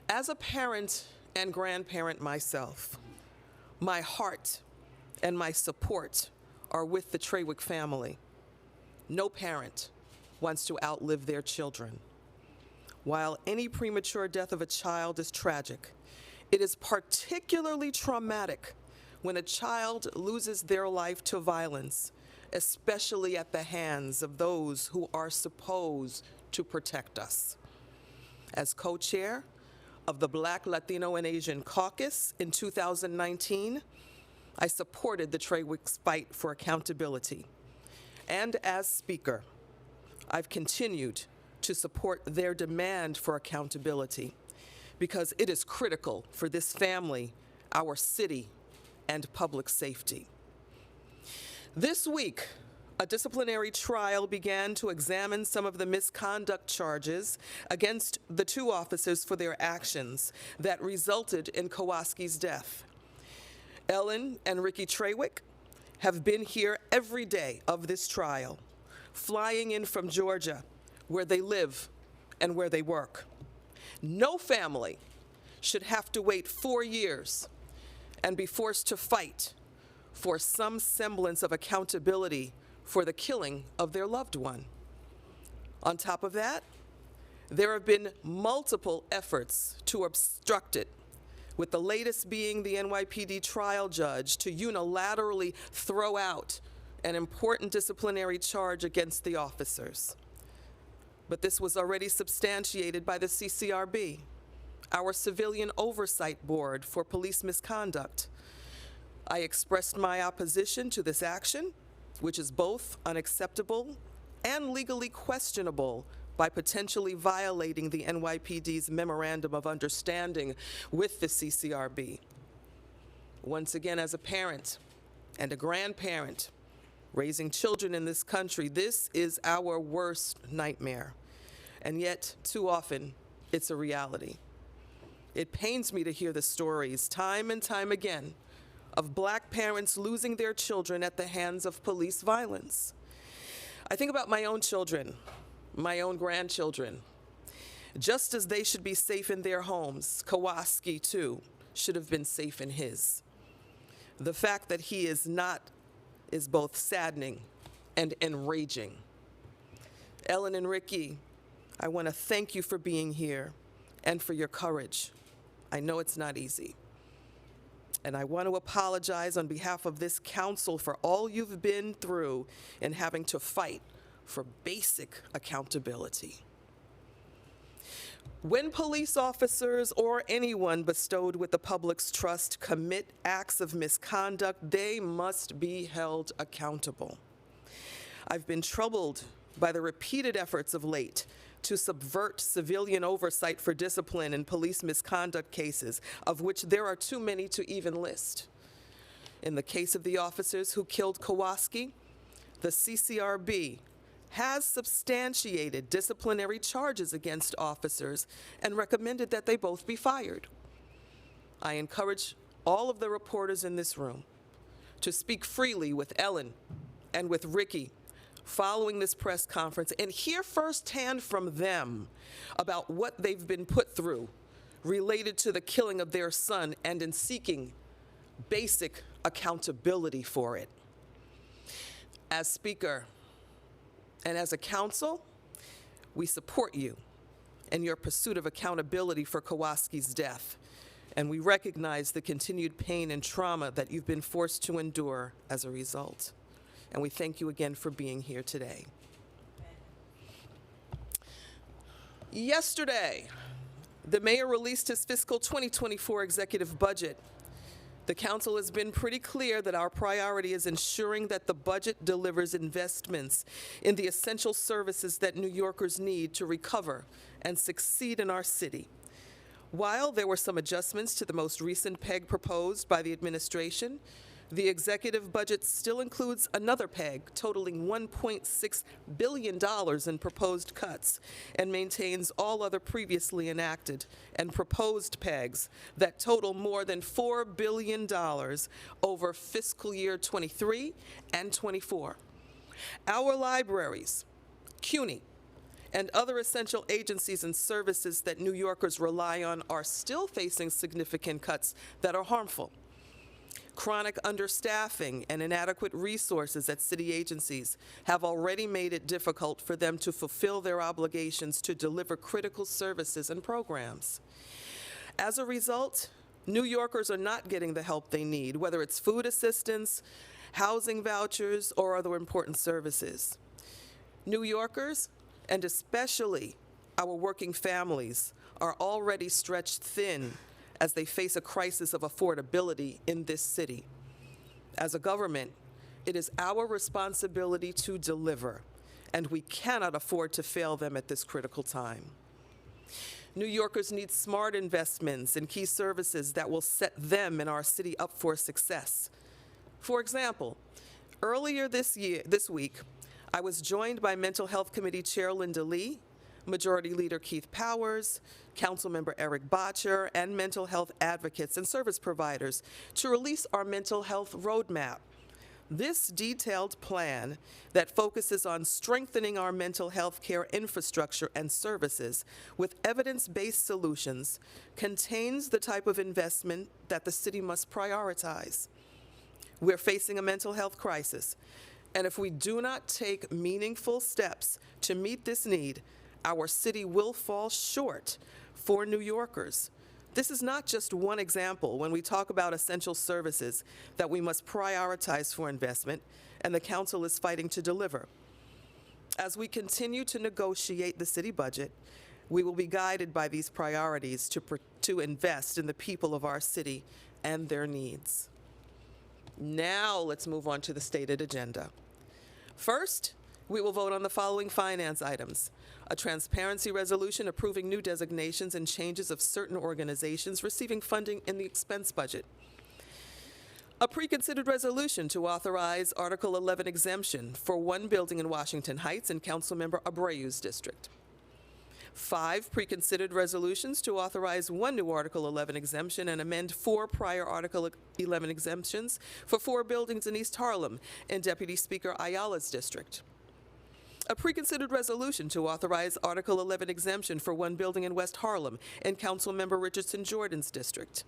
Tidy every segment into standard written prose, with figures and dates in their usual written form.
As a parent and grandparent myself, my heart and my support are with the Trawick family. No parent wants to outlive their children. While any premature death of a child is tragic, it is particularly traumatic when a child loses their life to violence, especially at the hands of those who are supposed to protect us. As co-chair of the Black, Latino, and Asian Caucus in 2019, I supported the Trawick's fight for accountability. And as Speaker, I've continued to support their demand for accountability because it is critical for this family, our city, and public safety. This week, a disciplinary trial began to examine some of the misconduct charges against the two officers for their actions that resulted in Kowalski's death. Ellen and Ricky Trawick have been here every day of this trial, flying in from Georgia, where they live and where they work. No family should have to wait 4 years and be forced to fight for some semblance of accountability for the killing of their loved one. On top of that, there have been multiple efforts to obstruct it, with the latest being the NYPD trial judge to unilaterally throw out an important disciplinary charge against the officers. But this was already substantiated by the CCRB, our Civilian Oversight Board for Police Misconduct. I expressed my opposition to this action, which is both unacceptable and legally questionable by potentially violating the NYPD's Memorandum of Understanding with the CCRB. Once again, as a parent and a grandparent raising children in this country, this is our worst nightmare. And yet, too often, it's a reality. It pains me to hear the stories, time and time again, of Black parents losing their children at the hands of police violence. I think about my own children, my own grandchildren. Just as they should be safe in their homes, Kowalski, too, should have been safe in his. The fact that he is not is both saddening and enraging. Ellen and Ricky, I want to thank you for being here and for your courage. I know it's not easy. And I want to apologize on behalf of this council for all you've been through in having to fight for basic accountability. When police officers or anyone bestowed with the public's trust commit acts of misconduct, they must be held accountable. I've been troubled by the repeated efforts of late to subvert civilian oversight for discipline in police misconduct cases, of which there are too many to even list. In the case of the officers who killed Kowalski, the CCRB has substantiated disciplinary charges against officers and recommended that they both be fired. I encourage all of the reporters in this room to speak freely with Ellen and with Ricky following this press conference and hear firsthand from them about what they've been put through related to the killing of their son and in seeking basic accountability for it. As Speaker and as a council, we support you in your pursuit of accountability for Kowalski's death, and we recognize the continued pain and trauma that you've been forced to endure as a result. And we thank you again for being here today. Yesterday, the mayor released his fiscal 2024 executive budget. The council has been pretty clear that our priority is ensuring that the budget delivers investments in the essential services that New Yorkers need to recover and succeed in our city. While there were some adjustments to the most recent PEG proposed by the administration, the executive budget still includes another PEG totaling $1.6 billion in proposed cuts and maintains all other previously enacted and proposed PEGs that total more than $4 billion over fiscal year 23 and 24. Our libraries, CUNY, and other essential agencies and services that New Yorkers rely on are still facing significant cuts that are harmful. Chronic understaffing and inadequate resources at city agencies have already made it difficult for them to fulfill their obligations to deliver critical services and programs. As a result, New Yorkers are not getting the help they need, whether it's food assistance, housing vouchers, or other important services. New Yorkers, and especially our working families, are already stretched thin as they face a crisis of affordability in this city. As a government, it is our responsibility to deliver, and we cannot afford to fail them at this critical time. New Yorkers need smart investments in key services that will set them and our city up for success. For example, earlier this week, I was joined by Mental Health Committee Chair Linda Lee, Majority Leader Keith Powers, Councilmember Eric Bottcher, and mental health advocates and service providers to release our mental health roadmap. This detailed plan that focuses on strengthening our mental health care infrastructure and services with evidence-based solutions contains the type of investment that the city must prioritize. We're facing a mental health crisis, and if we do not take meaningful steps to meet this need, our city will fall short for New Yorkers. This is not just one example when we talk about essential services that we must prioritize for investment, and the council is fighting to deliver. As we continue to negotiate the city budget, we will be guided by these priorities to invest in the people of our city and their needs. Now let's move on to the stated agenda. First, we will vote on the following finance items: a transparency resolution approving new designations and changes of certain organizations receiving funding in the expense budget, a preconsidered resolution to authorize Article 11 exemption for one building in Washington Heights in Councilmember Abreu's district, 5 preconsidered resolutions to authorize one new Article 11 exemption and amend 4 prior Article 11 exemptions for 4 buildings in East Harlem in Deputy Speaker Ayala's district, a preconsidered resolution to authorize Article 11 exemption for one building in West Harlem in Councilmember Richardson Jordan's district,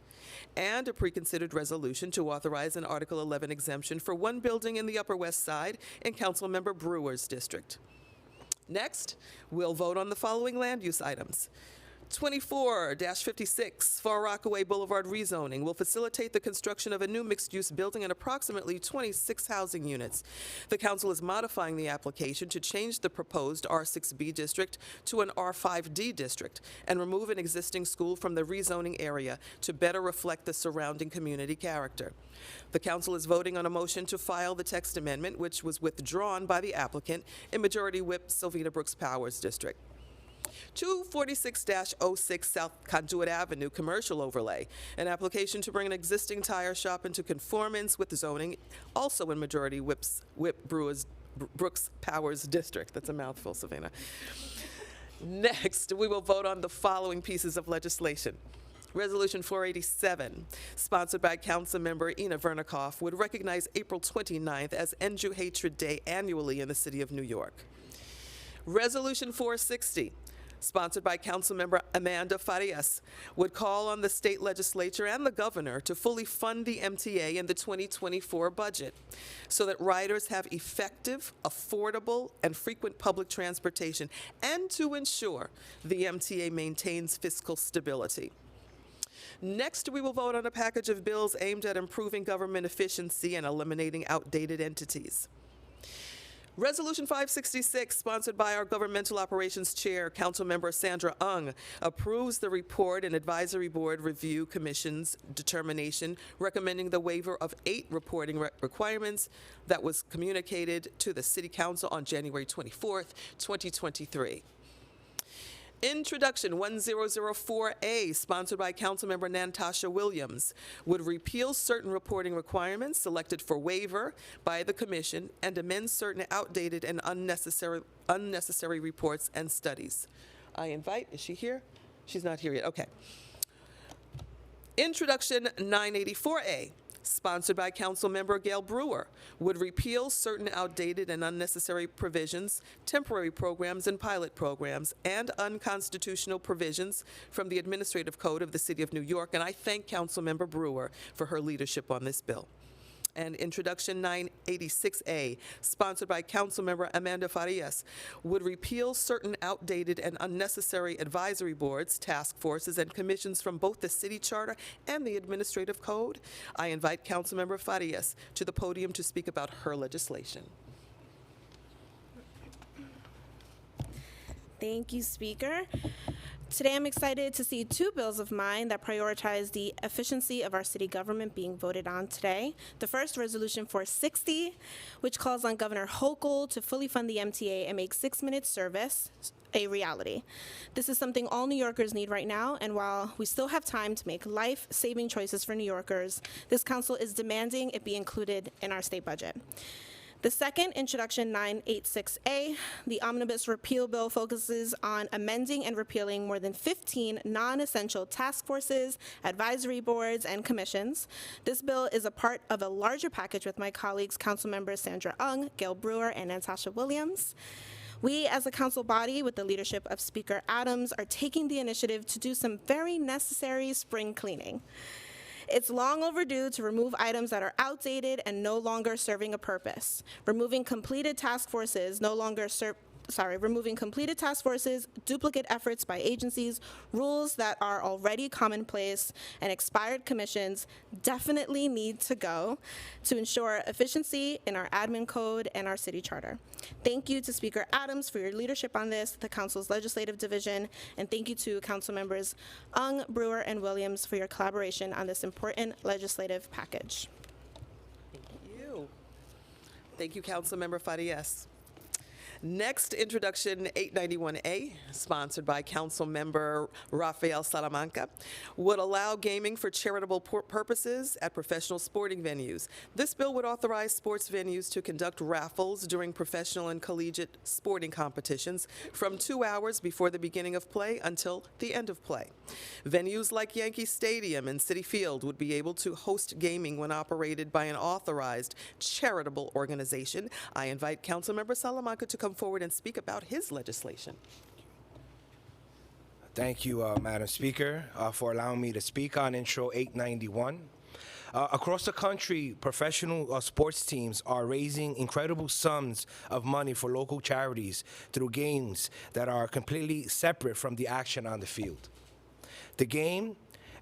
and a preconsidered resolution to authorize an Article 11 exemption for one building in the Upper West Side in Councilmember Brewer's district. Next, we'll vote on the following land use items. 24-56 Far Rockaway Boulevard rezoning will facilitate the construction of a new mixed-use building and approximately 26 housing units. The council is modifying the application to change the proposed R6B district to an R5D district and remove an existing school from the rezoning area to better reflect the surrounding community character. The council is voting on a motion to file the text amendment, which was withdrawn by the applicant in Majority Whip Sylvina Brooks Powers district. 246-06 South Conduit Avenue commercial overlay, an application to bring an existing tire shop into conformance with the zoning, also in Majority Whip Brooks Powers district. That's a mouthful, Savannah. Next, we will vote on the following pieces of legislation. Resolution 487, sponsored by Councilmember Ina Vernikoff, would recognize April 29th as End You Hatred Day annually in the city of New York. Resolution 460, sponsored by Councilmember Amanda Farias, would call on the state legislature and the governor to fully fund the MTA in the 2024 budget so that riders have effective, affordable, and frequent public transportation, and to ensure the MTA maintains fiscal stability. Next, we will vote on a package of bills aimed at improving government efficiency and eliminating outdated entities. Resolution 566, sponsored by our Governmental Operations Chair, Councilmember Sandra Ung, approves the report and Advisory Board Review Commission's determination recommending the waiver of 8 reporting requirements that was communicated to the City Council on January 24th, 2023. Introduction 1004A, sponsored by Councilmember Natasha Williams, would repeal certain reporting requirements selected for waiver by the Commission and amend certain outdated and unnecessary reports and studies. I invite, is she here? She's not here yet, okay. Introduction 984A, sponsored by Councilmember Gail Brewer, would repeal certain outdated and unnecessary provisions, temporary programs and pilot programs, and unconstitutional provisions from the Administrative Code of the City of New York. And I thank Councilmember Brewer for her leadership on this bill. And Introduction 986A, sponsored by Councilmember Amanda Farias, would repeal certain outdated and unnecessary advisory boards, task forces, and commissions from both the city charter and the administrative code. I invite Councilmember Farias to the podium to speak about her legislation. Thank you, Speaker. Today I'm excited to see two bills of mine that prioritize the efficiency of our city government being voted on today. The first, Resolution 460, which calls on Governor Hochul to fully fund the MTA and make 6-minute service a reality. This is something all New Yorkers need right now, and while we still have time to make life-saving choices for New Yorkers, this council is demanding it be included in our state budget. The second, Introduction 986A, the omnibus repeal bill, focuses on amending and repealing more than 15 non-essential task forces, advisory boards, and commissions. This bill is a part of a larger package with my colleagues, Councilmembers Sandra Ung, Gail Brewer, and Natasha Williams. We, as a council body, with the leadership of Speaker Adams, are taking the initiative to do some very necessary spring cleaning. It's long overdue to remove items that are outdated and no longer serving a purpose. Removing completed task forces, duplicate efforts by agencies, rules that are already commonplace, and expired commissions definitely need to go to ensure efficiency in our admin code and our city charter. Thank you to Speaker Adams for your leadership on this, the council's legislative division, and thank you to council members Ung, Brewer, and Williams for your collaboration on this important legislative package. Thank you. Thank you, Councilmember Farias. Next, Introduction 891A, sponsored by Councilmember Rafael Salamanca, would allow gaming for charitable purposes at professional sporting venues. This bill would authorize sports venues to conduct raffles during professional and collegiate sporting competitions from 2 hours before the beginning of play until the end of play. Venues like Yankee Stadium and Citi Field would be able to host gaming when operated by an authorized charitable organization. I invite Councilmember Salamanca to come forward and speak about his legislation. Thank you, Madam Speaker, for allowing me to speak on Intro 891. Across the country, professional sports teams are raising incredible sums of money for local charities through games that are completely separate from the action on the field. The game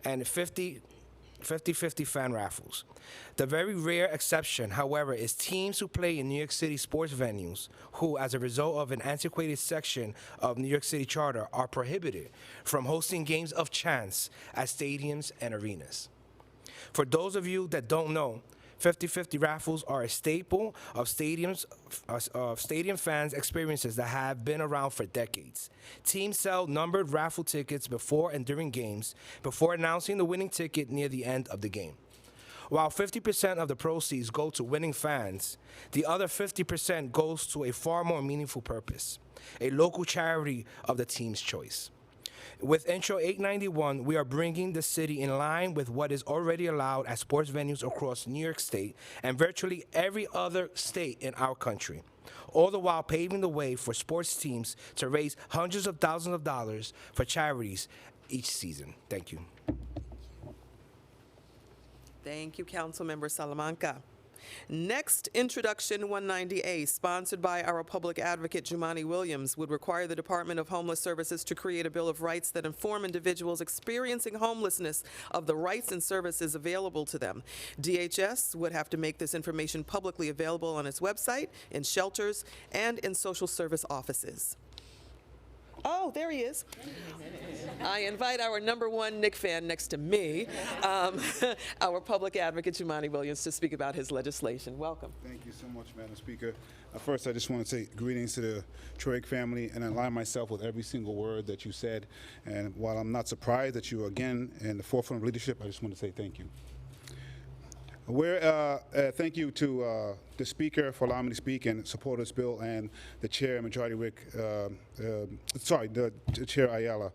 and 50-50 fan raffles. The very rare exception, however, is teams who play in New York City sports venues who, as a result of an antiquated section of New York City Charter, are prohibited from hosting games of chance at stadiums and arenas. For those of you that don't know, 50-50 raffles are a staple of stadium fans' experiences that have been around for decades. Teams sell numbered raffle tickets before and during games, before announcing the winning ticket near the end of the game. While 50% of the proceeds go to winning fans, the other 50% goes to a far more meaningful purpose, a local charity of the team's choice. With Intro 891, we are bringing the city in line with what is already allowed at sports venues across New York State and virtually every other state in our country, all the while paving the way for sports teams to raise hundreds of thousands of dollars for charities each season. Thank you. Thank you, Councilmember Salamanca. Next, Introduction 190A, sponsored by our public advocate Jumaane Williams, would require the Department of Homeless Services to create a Bill of Rights that inform individuals experiencing homelessness of the rights and services available to them. DHS would have to make this information publicly available on its website, in shelters, and in social service offices. Oh, there he is. I invite our #1 Knick fan next to me, our public advocate, Jumaane Williams, to speak about his legislation. Welcome. Thank you so much, Madam Speaker. First, I just want to say greetings to the Troig family and align myself with every single word that you said. And while I'm not surprised that you are again in the forefront of leadership, I just want to say thank you. Thank you to the Speaker for allowing me to speak and support this bill, and the Chair, Majority Whip, the Chair Ayala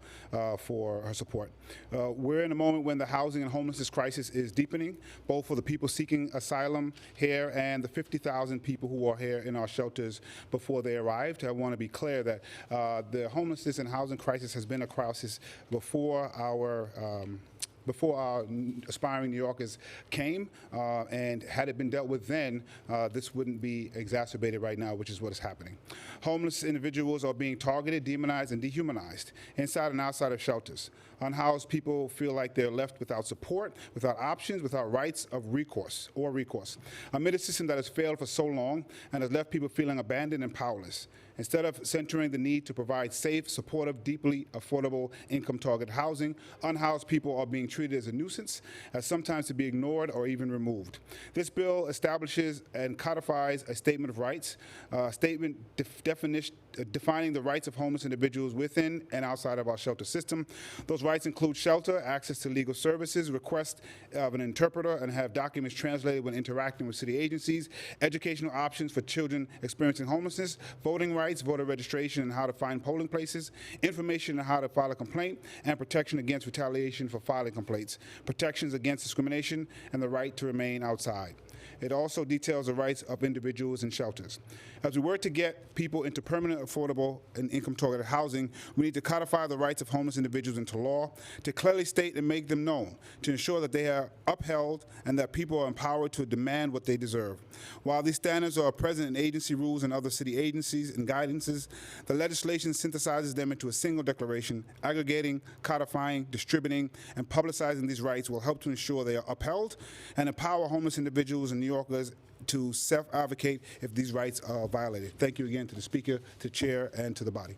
for her support. We're in a moment when the housing and homelessness crisis is deepening, both for the people seeking asylum here and the 50,000 people who are here in our shelters before they arrived. I want to be clear that the homelessness and housing crisis has been a crisis before our aspiring New Yorkers came, and had it been dealt with then, this wouldn't be exacerbated right now, which is what is happening. Homeless individuals are being targeted, demonized, and dehumanized inside and outside of shelters. Unhoused people feel like they're left without support, without options, without rights of recourse. Amid a system that has failed for so long and has left people feeling abandoned and powerless. Instead of centering the need to provide safe, supportive, deeply affordable, income-targeted housing, unhoused people are being treated as a nuisance, as sometimes to be ignored or even removed. This bill establishes and codifies a statement of rights, defining the rights of homeless individuals within and outside of our shelter system. Those rights include shelter, access to legal services, request of an interpreter, and have documents translated when interacting with city agencies, educational options for children experiencing homelessness, voting rights, voter registration and how to find polling places, information on how to file a complaint, and protection against retaliation for filing complaints, protections against discrimination, and the right to remain outside. It also details the rights of individuals in shelters. As we work to get people into permanent, affordable, and income-targeted housing, we need to codify the rights of homeless individuals into law, to clearly state and make them known, to ensure that they are upheld and that people are empowered to demand what they deserve. While these standards are present in agency rules and other city agencies and guidances, the legislation synthesizes them into a single declaration. Aggregating, codifying, distributing, and publicizing these rights will help to ensure they are upheld and empower homeless individuals and New Yorkers to self-advocate if these rights are violated. Thank you again to the Speaker, to Chair, and to the body.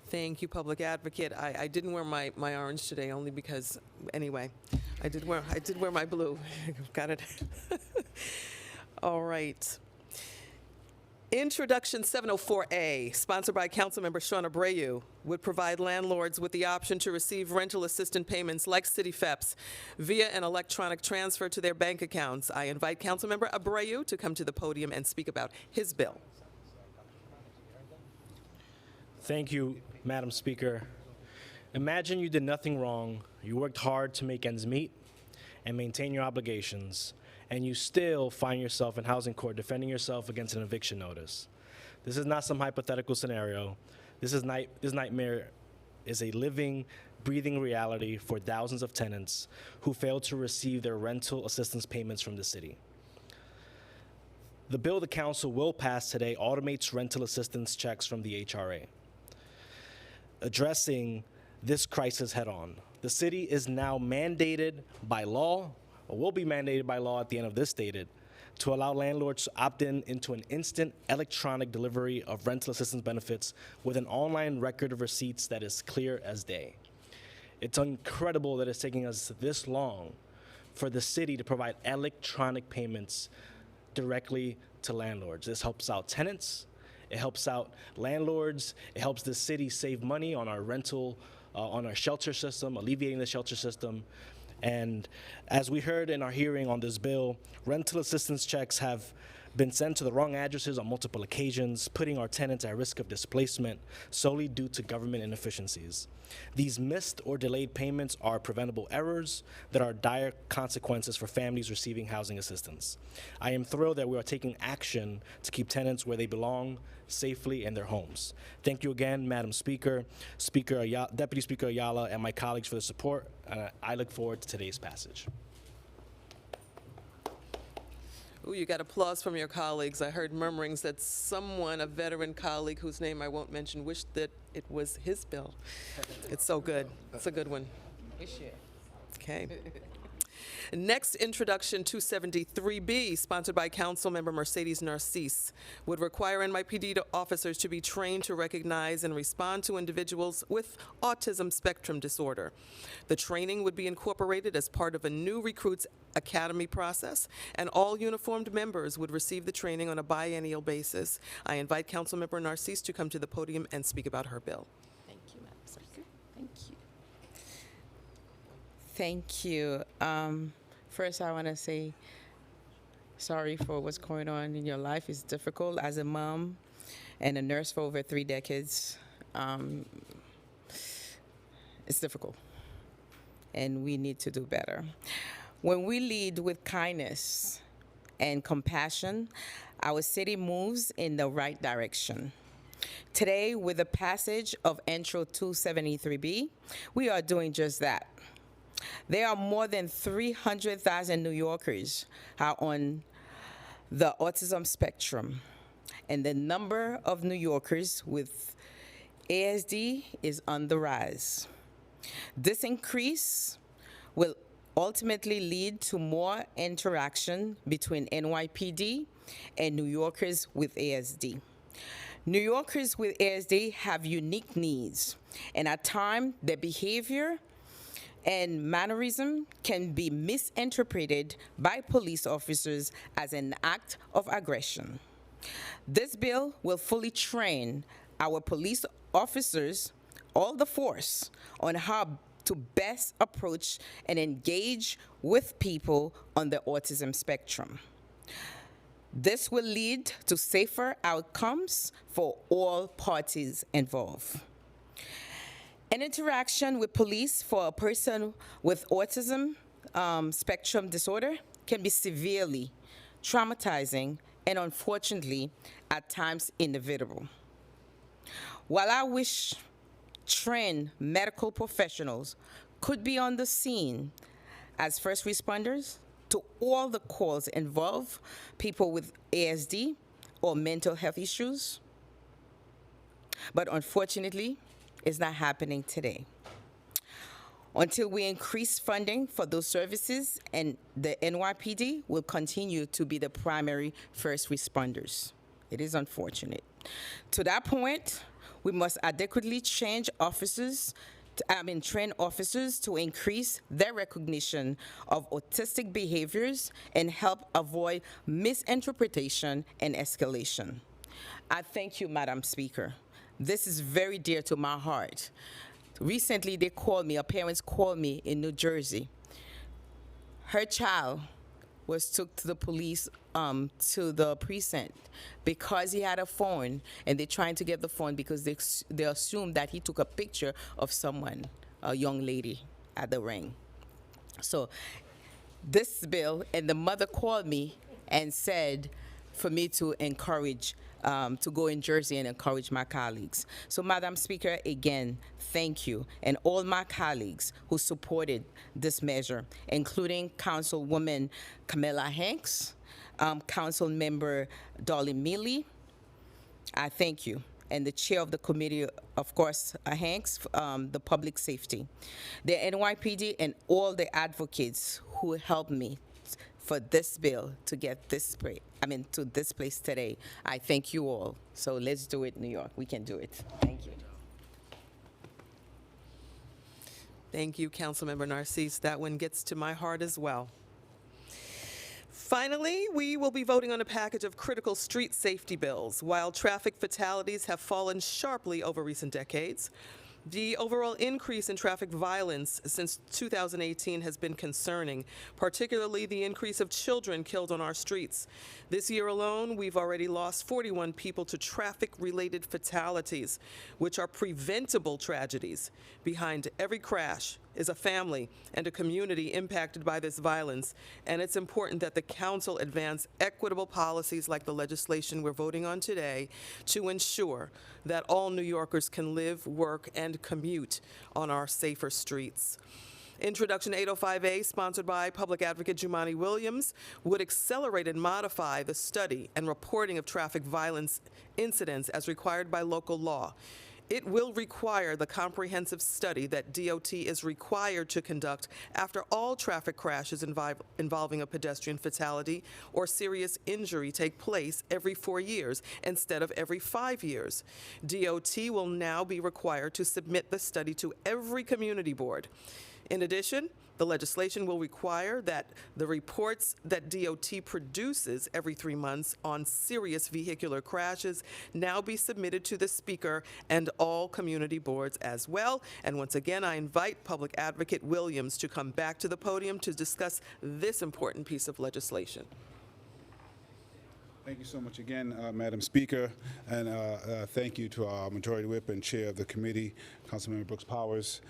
Thank you, Public Advocate. I didn't wear my orange today only because, anyway, I did wear my blue. Got it. All right. Introduction 704A, sponsored by Councilmember Sean Abreu, would provide landlords with the option to receive rental assistance payments like city FEPS via an electronic transfer to their bank accounts. I invite Councilmember Abreu to come to the podium and speak about his bill. Thank you, Madam Speaker. Imagine you did nothing wrong, you worked hard to make ends meet and maintain your obligations, and you still find yourself in housing court defending yourself against an eviction notice. This is not some hypothetical scenario. This nightmare is a living, breathing reality for thousands of tenants who fail to receive their rental assistance payments from the city. The bill the council will pass today automates rental assistance checks from the HRA, addressing this crisis head on. The city is now mandated by law, or will be mandated by law at the end of this dated, to allow landlords to opt into an instant electronic delivery of rental assistance benefits with an online record of receipts that is clear as day. It's incredible that it's taking us this long for the city to provide electronic payments directly to landlords. This helps out tenants, it helps out landlords, it helps the city save money on our rental, on our shelter system, alleviating the shelter system. And as we heard in our hearing on this bill, rental assistance checks have been sent to the wrong addresses on multiple occasions, putting our tenants at risk of displacement solely due to government inefficiencies. These missed or delayed payments are preventable errors that are dire consequences for families receiving housing assistance. I am thrilled that we are taking action to keep tenants where they belong, safely in their homes. Thank you again, Madam Speaker, Deputy Speaker Ayala, and my colleagues for the support. I look forward to today's passage. Ooh, you got applause from your colleagues. I heard murmurings that someone, a veteran colleague whose name I won't mention, wished that it was his bill. It's so good. It's a good one. Okay. Next, Introduction 273B, sponsored by Councilmember Mercedes Narcisse, would require NYPD officers to be trained to recognize and respond to individuals with autism spectrum disorder. The training would be incorporated as part of a new recruits academy process, and all uniformed members would receive the training on a biennial basis. I invite Councilmember Narcisse to come to the podium and speak about her bill. Thank you, Madam Speaker. Thank you. Thank you. First, I want to say sorry for what's going on in your life. It's difficult as a mom and a nurse for over 3 decades. It's difficult, and we need to do better. When we lead with kindness and compassion, our city moves in the right direction. Today, with the passage of Intro 273B, we are doing just that. There are more than 300,000 New Yorkers are on the autism spectrum, and the number of New Yorkers with ASD is on the rise. This increase will ultimately lead to more interaction between NYPD and New Yorkers with ASD. New Yorkers with ASD have unique needs, and at times their behavior and mannerism can be misinterpreted by police officers as an act of aggression. This bill will fully train our police officers, all the force, on how to best approach and engage with people on the autism spectrum. This will lead to safer outcomes for all parties involved. An interaction with police for a person with autism spectrum disorder can be severely traumatizing and unfortunately at times inevitable. While I wish trained medical professionals could be on the scene as first responders to all the calls involve people with ASD or mental health issues, but unfortunately, it's not happening today. Until we increase funding for those services, and the NYPD will continue to be the primary first responders. It is unfortunate. To that point, we must adequately train officers to increase their recognition of autistic behaviors and help avoid misinterpretation and escalation. I thank you, Madam Speaker. This is very dear to my heart. Recently, a parent called me in New Jersey. Her child was took to the police, to the precinct, because he had a phone, and they're trying to get the phone because they assumed that he took a picture of someone, a young lady, at the ring. So this bill, and the mother called me and said for me to encourage, to go in Jersey and encourage my colleagues. So, Madam Speaker, again, thank you, and all my colleagues who supported this measure, including Councilwoman Camilla Hanks, Council Member Dolly Mealy. I thank you, and the chair of the committee, of course, Hanks, the public safety, the NYPD, and all the advocates who helped me for this bill to get to this place today. I thank you all. So let's do it, New York. We can do it. Thank you. Thank you, Councilmember Narcisse. That one gets to my heart as well. Finally, we will be voting on a package of critical street safety bills. While traffic fatalities have fallen sharply over recent decades, the overall increase in traffic violence since 2018 has been concerning, particularly the increase of children killed on our streets. This year alone, we've already lost 41 people to traffic-related fatalities, which are preventable tragedies. Behind every crash is a family and a community impacted by this violence, and it's important that the council advance equitable policies like the legislation we're voting on today to ensure that all New Yorkers can live, work, and commute on our safer streets. Introduction 805A, sponsored by Public Advocate Jumaane Williams, would accelerate and modify the study and reporting of traffic violence incidents as required by local law. It will require the comprehensive study that DOT is required to conduct after all traffic crashes involving a pedestrian fatality or serious injury take place every 4 years instead of every 5 years. DOT will now be required to submit the study to every community board. In addition, the legislation will require that the reports that DOT produces every 3 months on serious vehicular crashes now be submitted to the Speaker and all community boards as well. And once again, I invite Public Advocate Williams to come back to the podium to discuss this important piece of legislation. Thank you so much again, Madam Speaker, and thank you to our Majority Whip and Chair of the committee, Councilmember Brooks Powers.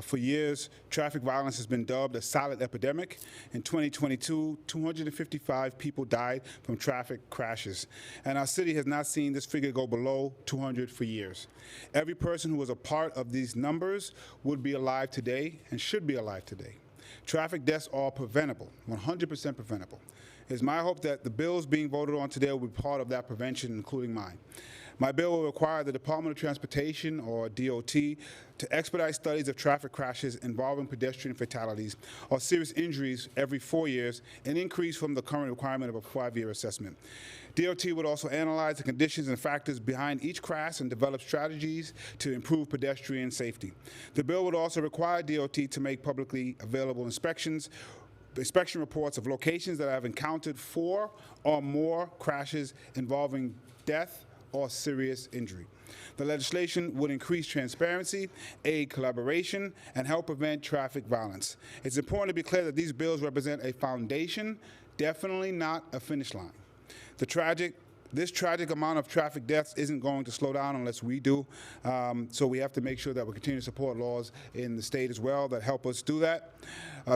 For years, traffic violence has been dubbed a silent epidemic. In 2022, 255 people died from traffic crashes, and our city has not seen this figure go below 200 for years. Every person who was a part of these numbers would be alive today and should be alive today. Traffic deaths are preventable, 100% preventable. It's my hope that the bills being voted on today will be part of that prevention, including mine. My bill will require the Department of Transportation, or DOT, to expedite studies of traffic crashes involving pedestrian fatalities or serious injuries every 4 years, an increase from the current requirement of a 5-year assessment. DOT would also analyze the conditions and factors behind each crash and develop strategies to improve pedestrian safety. The bill would also require DOT to make publicly available inspection reports of locations that have encountered 4 or more crashes involving death or serious injury. The legislation would increase transparency, aid collaboration, and help prevent traffic violence. It's important to be clear that these bills represent a foundation, definitely not a finish line. This tragic amount of traffic deaths isn't going to slow down unless we do. So we have to make sure that we continue to support laws in the state as well that help us do that.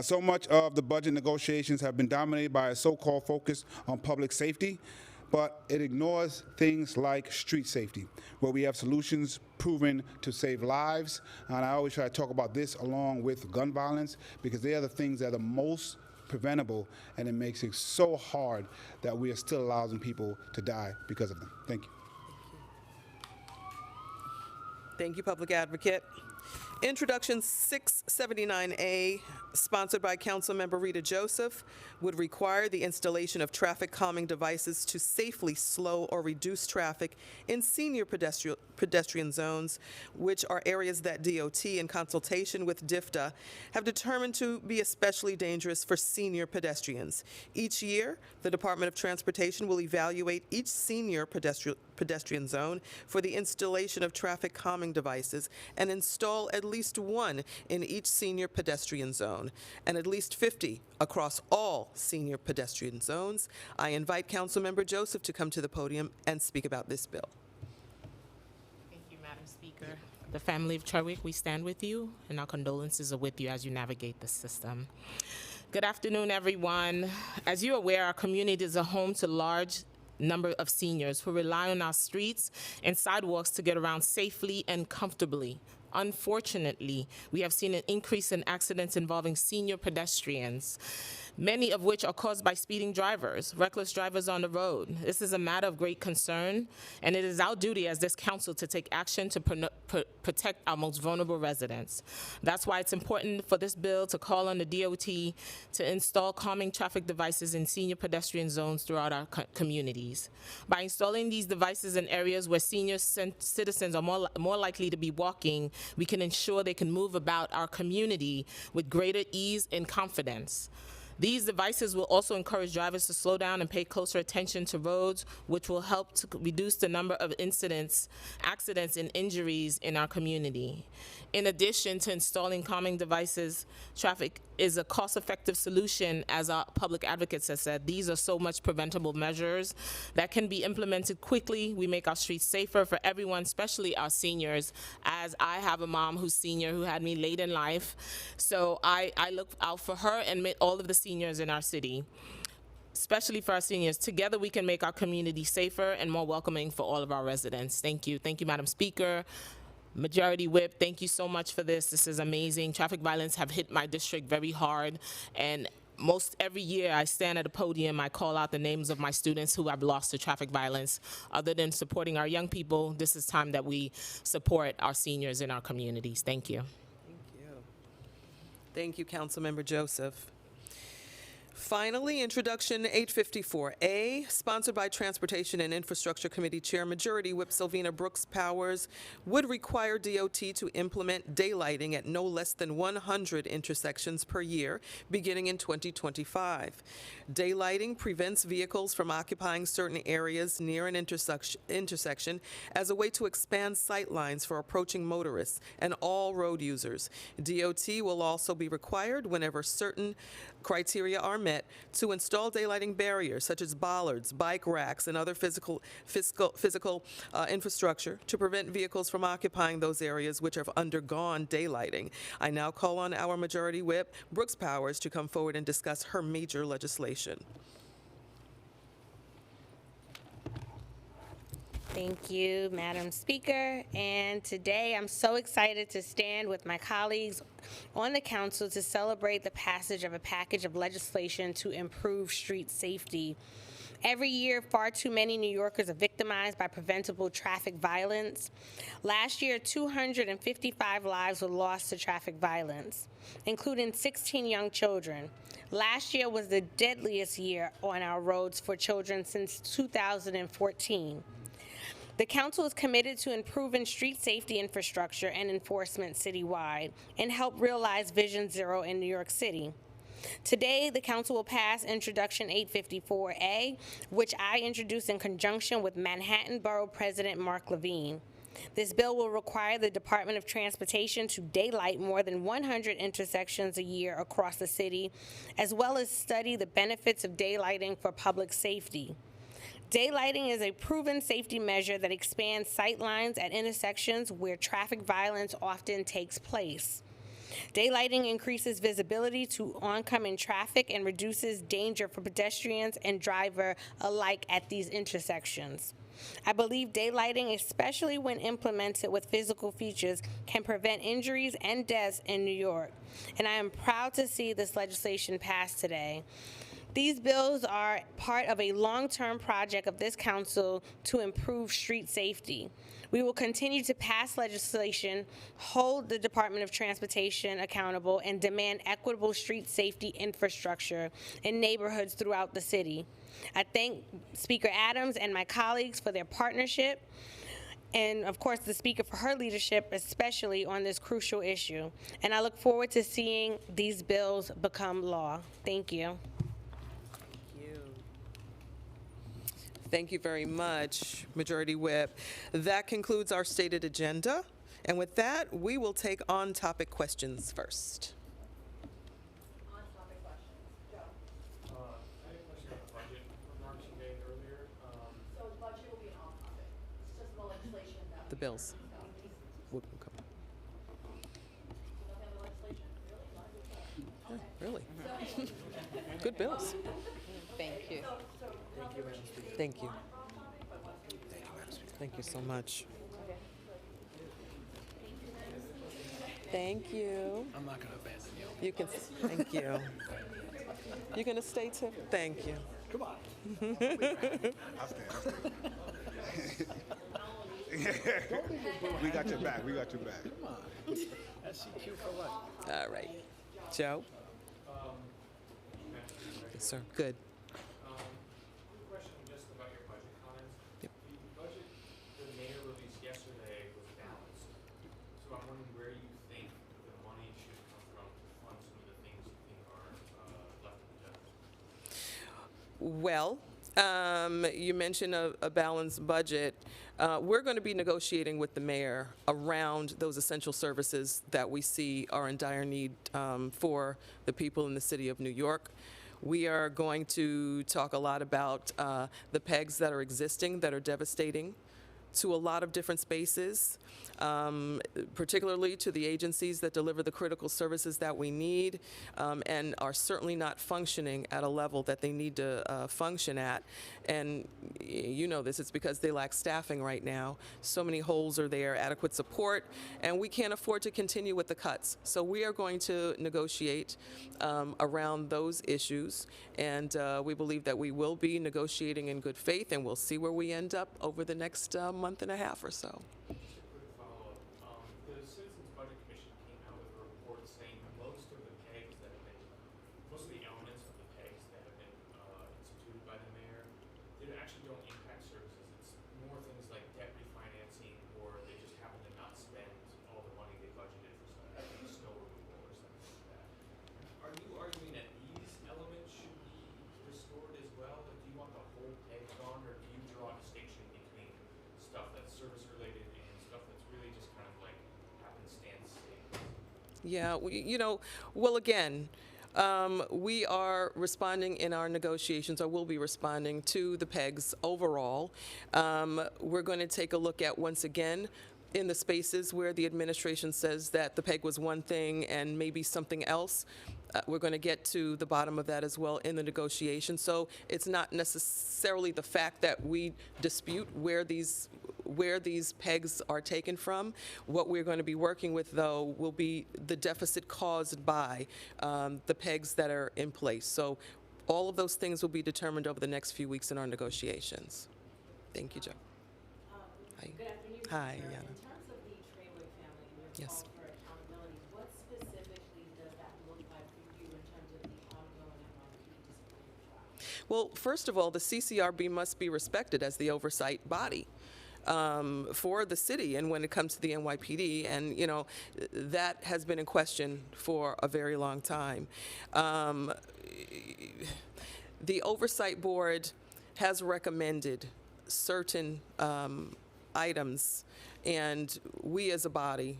So much of the budget negotiations have been dominated by a so-called focus on public safety, but it ignores things like street safety, where we have solutions proven to save lives. And I always try to talk about this along with gun violence, because they are the things that are the most preventable, and it makes it so hard that we are still allowing people to die because of them. Thank you. Thank you, Public Advocate. Introduction 679A, sponsored by Councilmember Rita Joseph, would require the installation of traffic calming devices to safely slow or reduce traffic in senior pedestrian zones, which are areas that DOT, in consultation with DFTA, have determined to be especially dangerous for senior pedestrians. Each year, the Department of Transportation will evaluate each senior pedestrian zone for the installation of traffic calming devices and install at least one in each senior pedestrian zone and at least 50 across all senior pedestrian zones. I invite Councilmember Joseph to come to the podium and speak about this bill. Thank you, Madam Speaker. The family of Trewick, we stand with you, and our condolences are with you as you navigate the system. Good afternoon, everyone. As you're aware, our community is a home to large number of seniors who rely on our streets and sidewalks to get around safely and comfortably. Unfortunately, we have seen an increase in accidents involving senior pedestrians, many of which are caused by speeding drivers, reckless drivers on the road. This is a matter of great concern, and it is our duty as this council to take action to protect our most vulnerable residents. That's why it's important for this bill to call on the DOT to install calming traffic devices in senior pedestrian zones throughout our communities. By installing these devices in areas where senior citizens are more likely to be walking, we can ensure they can move about our community with greater ease and confidence. These devices will also encourage drivers to slow down and pay closer attention to roads, which will help to reduce the number of accidents, and injuries in our community. In addition to installing calming devices, traffic is a cost-effective solution, as our public advocates have said. These are so much preventable measures that can be implemented quickly. We make our streets safer for everyone, especially our seniors, as I have a mom who's senior who had me late in life. So I look out for her and all of the seniors in our city, especially for our seniors. Together we can make our community safer and more welcoming for all of our residents. Thank you. Thank you, Madam Speaker. Majority Whip, thank you so much for this. This is amazing. Traffic violence have hit my district very hard, and most every year I stand at a podium, I call out the names of my students who have lost to traffic violence. Other than supporting our young people, this is time that we support our seniors in our communities. Thank you. Thank you. Thank you, Councilmember Joseph. Finally, Introduction 854A, sponsored by Transportation and Infrastructure Committee Chair Majority Whip Sylvina Brooks Powers, would require DOT to implement daylighting at no less than 100 intersections per year, beginning in 2025. Daylighting prevents vehicles from occupying certain areas near an intersection as a way to expand sight lines for approaching motorists and all road users. DOT will also be required, whenever certain criteria are met, to install daylighting barriers such as bollards, bike racks, and other physical infrastructure to prevent vehicles from occupying those areas which have undergone daylighting. I now call on our Majority Whip, Brooks Powers, to come forward and discuss her major legislation. Thank you, Madam Speaker. And today I'm so excited to stand with my colleagues on the council to celebrate the passage of a package of legislation to improve street safety. Every year, far too many New Yorkers are victimized by preventable traffic violence. Last year, 255 lives were lost to traffic violence, including 16 young children. Last year was the deadliest year on our roads for children since 2014. The council is committed to improving street safety infrastructure and enforcement citywide and help realize Vision Zero in New York City. Today, the council will pass Introduction 854A, which I introduced in conjunction with Manhattan Borough President Mark Levine. This bill will require the Department of Transportation to daylight more than 100 intersections a year across the city, as well as study the benefits of daylighting for public safety. Daylighting is a proven safety measure that expands sight lines at intersections where traffic violence often takes place. Daylighting increases visibility to oncoming traffic and reduces danger for pedestrians and driver alike at these intersections. I believe daylighting, especially when implemented with physical features, can prevent injuries and deaths in New York, and I am proud to see this legislation pass today. These bills are part of a long-term project of this council to improve street safety. We will continue to pass legislation, hold the Department of Transportation accountable, and demand equitable street safety infrastructure in neighborhoods throughout the city. I thank Speaker Adams and my colleagues for their partnership, and of course the Speaker for her leadership, especially on this crucial issue. And I look forward to seeing these bills become law. Thank you. Thank you very much, Majority Whip. That concludes our stated agenda. And with that, we will take on-topic questions first. On-topic questions. Joe. I had a question about the budget remarks you made earlier. So the budget will be an off-topic. It's just the legislation that. The bills. We'll come. Nothing on the legislation? Really? Really? Good bills. Thank you. Thank you. Thank you so much. Thank you. I'm not going to abandon you. You can, thank you. You're going to stay, Tiff? Thank you. Come on. We got your back. We got your back. Come on. SCQ for what? All right. Joe? Yes, sir. Good. Quick question just about your budget comments. Yep. The budget the mayor released yesterday was balanced. So I'm wondering where you think the money should come from to fund some of the things you think are left in the deficit. Well, you mentioned a balanced budget. We're going to be negotiating with the mayor around those essential services that we see are in dire need for the people in the city of New York. We are going to talk a lot about the pegs that are existing that are devastating to a lot of different spaces, particularly to the agencies that deliver the critical services that we need and are certainly not functioning at a level that they need to function at. And you know this, it's because they lack staffing right now. So many holes are there, adequate support, and we can't afford to continue with the cuts. So we are going to negotiate around those issues, and we believe that we will be negotiating in good faith, and we'll see where we end up over the next month and a half or so. Just a quick follow-up. The Citizens Budget Commission came out with a report saying that most of the elements of the pegs that Yeah, well, again, we are responding in our negotiations, or will be responding to the PEGs overall. We're going to take a look at, once again, in the spaces where the administration says that the PEG was one thing and maybe something else. We're going to get to the bottom of that as well in the negotiation. So it's not necessarily the fact that we dispute where these PEGs are taken from. What we're going to be working with, though, will be the deficit caused by the PEGs that are in place. So all of those things will be determined over the next few weeks in our negotiations. Thank you, Joe. Hi. Good afternoon. Hi, Speaker. Yana. In terms of the Trawick family and your Yes. call for accountability, what specifically does that look like for you in terms of the ongoing NYPD disciplinary trial? Well, first of all, the CCRB must be respected as the oversight body for the city, and when it comes to the NYPD, and that has been in question for a very long time. The oversight board has recommended certain items, and we as a body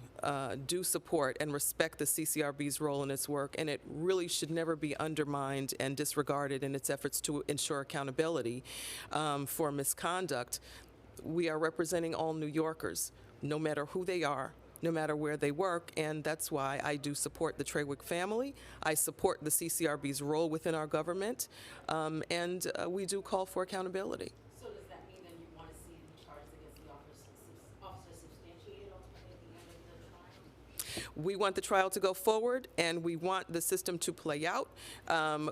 do support and respect the CCRB's role in its work, and it really should never be undermined and disregarded in its efforts to ensure accountability for misconduct. We are representing all New Yorkers, no matter who they are, no matter where they work, and that's why I do support the Trawick family. I support the CCRB's role within our government, and we do call for accountability. So does that mean then you want to see the charges against the officer substantiated ultimately at the end of the trial? We want the trial to go forward, and we want the system to play out.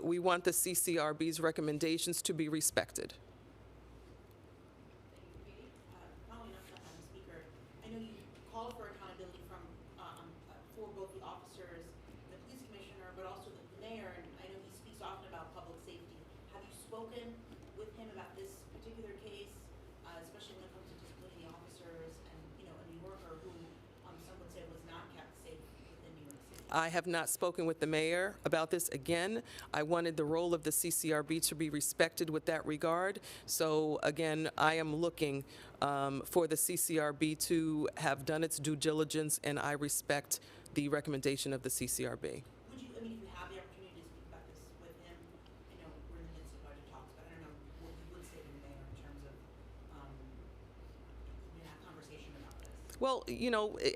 We want the CCRB's recommendations to be respected. Following up on that, Madam Speaker, I know you called for accountability from for both the officers, the police commissioner, but also the mayor, and I know he speaks often about public safety. Have you spoken with him about this particular case, especially when it comes to disciplining the officers and a New Yorker who some would say was not kept safe within New York City? I have not spoken with the mayor about this. Again, I wanted the role of the CCRB to be respected with that regard. So again, I am looking for the CCRB to have done its due diligence, and I respect the recommendation of the CCRB. Would you, if you have the opportunity to speak about this with him, we're in the midst of budget talks, but I don't know what you would say to the mayor in terms of that conversation about this? Well,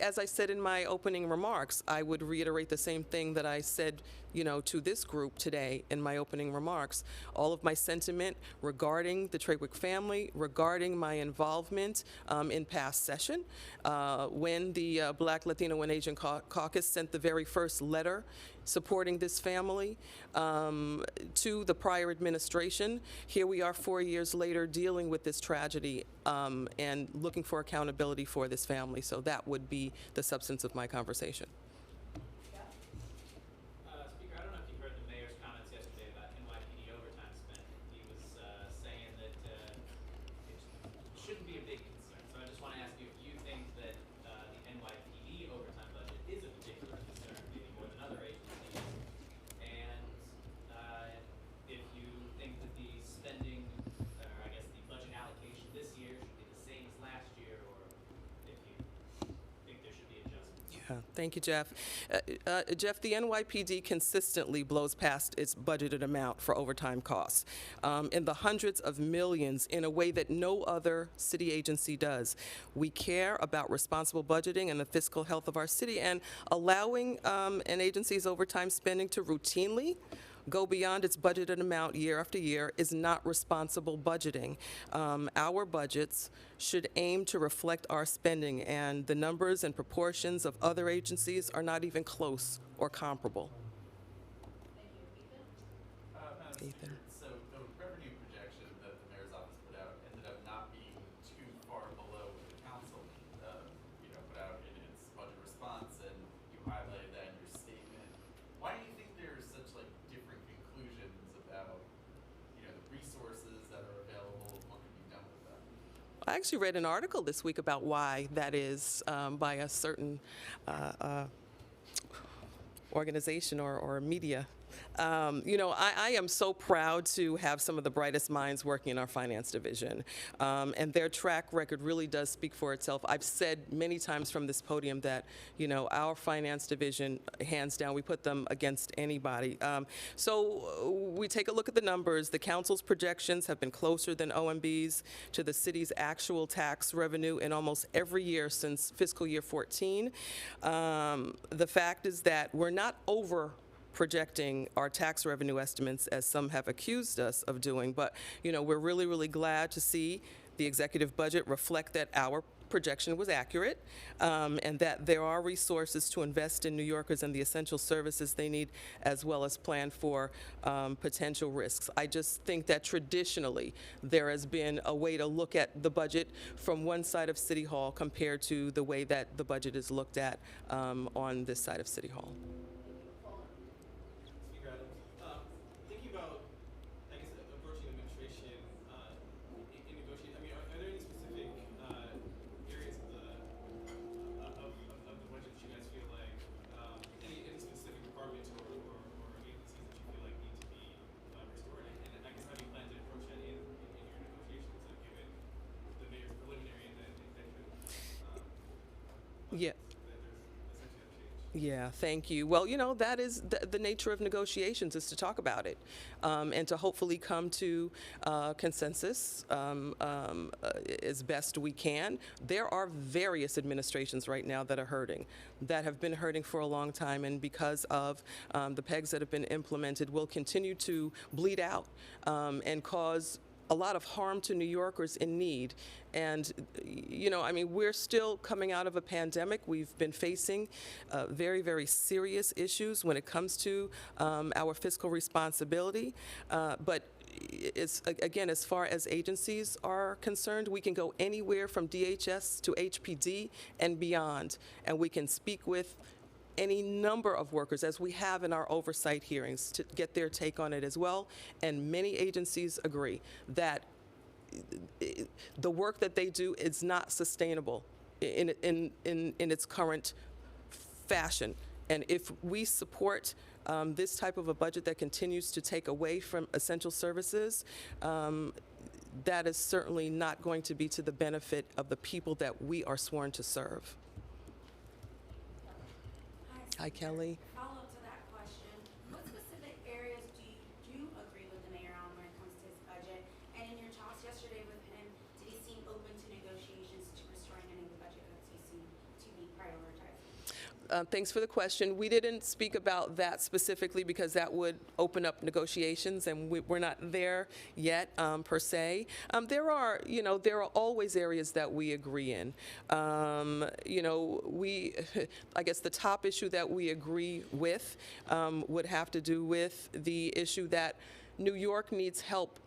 as I said in my opening remarks, I would reiterate the same thing that I said, to this group today in my opening remarks. All of my sentiment regarding the Trawick family, regarding my involvement in past session, when the Black, Latino, and Asian Caucus sent the very first letter supporting this family to the prior administration. Here we are 4 years later dealing with this tragedy and looking for accountability for this family. So that would be the substance of my conversation. Speaker, I don't know if you heard the mayor's comments yesterday about NYPD overtime spend. He was saying that it shouldn't be a big concern. So I just want to ask you if you think that the NYPD overtime budget is a particular concern, maybe more than other agencies, and if you think that the spending, or I guess the budget allocation this year should be the same as last year, or if you think there should be adjustments. Yeah, thank you, Jeff. Jeff, the NYPD consistently blows past its budgeted amount for overtime costs in the hundreds of millions in a way that no other city agency does. We care about responsible budgeting and the fiscal health of our city, and allowing an agency's overtime spending to routinely go beyond its budgeted amount year after year is not responsible budgeting. Our budgets should aim to reflect our spending, and the numbers and proportions of other agencies are not even close or comparable. Ethan. So the revenue projection that the mayor's office put out ended up not being too far below what the council, put out in its budget response, and you highlighted that in your statement. Why do you think there's such different conclusions about, the resources that are available and what can be done with them? I actually read an article this week about why that is by a certain organization or media I am so proud to have some of the brightest minds working in our finance division, and their track record really does speak for itself. I've said many times from this podium that, our finance division, hands down, we put them against anybody. So we take a look at the numbers. The council's projections have been closer than OMB's to the city's actual tax revenue in almost every year since fiscal year 14. The fact is that we're not over projecting our tax revenue estimates as some have accused us of doing, but we're really, really glad to see the executive budget reflect that our projection was accurate, and that there are resources to invest in New Yorkers and the essential services they need, as well as plan for potential risks. I just think that traditionally there has been a way to look at the budget from one side of City Hall compared to the way that the budget is looked at on this side of City Hall. Speaker Adams, thinking about, I guess, approaching administration in negotiating, are there any specific areas of the budget that you guys feel like, any specific departments or agencies that you feel like need to be restored? And I guess how do you plan to approach that in your negotiations, given the mayor's preliminary and then Yeah. Yeah, thank you. Well, that is the nature of negotiations, is to talk about it and to hopefully come to consensus as best we can. There are various administrations right now that are hurting, that have been hurting for a long time, and because of the pegs that have been implemented, will continue to bleed out and cause a lot of harm to New Yorkers in need. And, we're still coming out of a pandemic. We've been facing very, very serious issues when it comes to our fiscal responsibility. But again, as far as agencies are concerned, we can go anywhere from DHS to HPD and beyond, and we can speak with any number of workers, as we have in our oversight hearings, to get their take on it as well. And many agencies agree that the work that they do is not sustainable in its current fashion. And if we support this type of a budget that continues to take away from essential services, that is certainly not going to be to the benefit of the people that we are sworn to serve. Hi, Kelly. Follow up to that question. What specific areas do you agree with the mayor on when it comes to his budget? And in your talks yesterday with him, did he seem open to negotiations to restoring any of the budget cuts he seemed to be prioritizing? Thanks for the question. We didn't speak about that specifically because that would open up negotiations, and we're not there yet per se. There are always areas that we agree in. I guess the top issue that we agree with would have to do with the issue that New York needs help,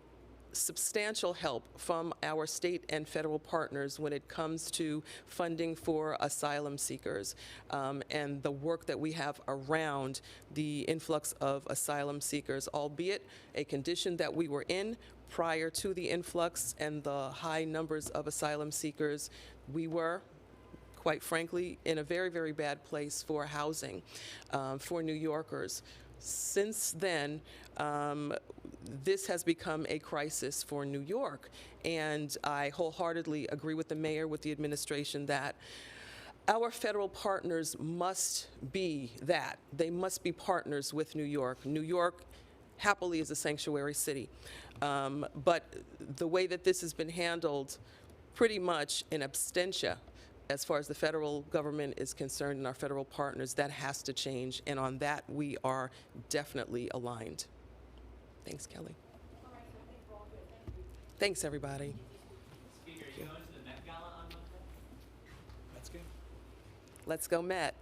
substantial help from our state and federal partners when it comes to funding for asylum seekers and the work that we have around the influx of asylum seekers, albeit a condition that we were in prior to the influx and the high numbers of asylum seekers. We were, quite frankly, in a very, very bad place for housing for New Yorkers. Since then, this has become a crisis for New York, and I wholeheartedly agree with the mayor, with the administration, that our federal partners must be that. They must be partners with New York. New York happily is a sanctuary city, but the way that this has been handled, pretty much in absentia, as far as the federal government is concerned and our federal partners, that has to change. And on that, we are definitely aligned. Thanks, Kelly. Thanks, everybody. Speaker, are you going to the Met Gala on Monday? That's good. Let's go, Met.